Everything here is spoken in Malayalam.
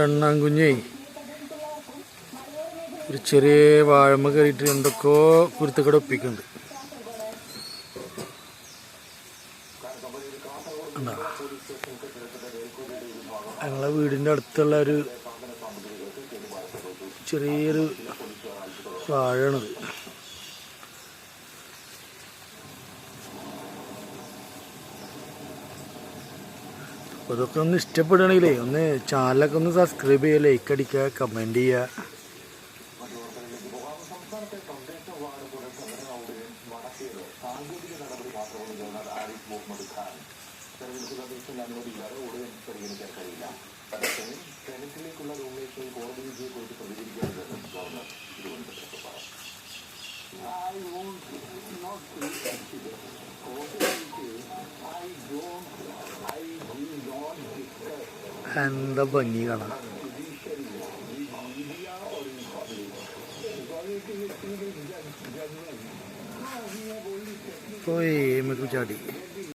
എണ്ണാൻകുഞ്ഞേ ഒരു ചെറിയ വാഴമ്മ കയറിയിട്ട് എന്തൊക്കെയോ കുരുത്തക്കട ഒപ്പിക്കുന്നുണ്ട്. ഞങ്ങളെ വീടിൻ്റെ അടുത്തുള്ള ഒരു ചെറിയൊരു വാഴയാണത്. അപ്പോൾ അതൊക്കെ ഒന്ന് ഇഷ്ടപ്പെടുകയാണെങ്കിലേ ഒന്ന് ചാനലൊക്കെ ഒന്ന് സബ്സ്ക്രൈബ് ചെയ്യുക, ലൈക്ക് അടിക്കുക, കമൻറ്റ് ചെയ്യുക. എന്താ ഭംഗി കാണാം. പോയി ചാടി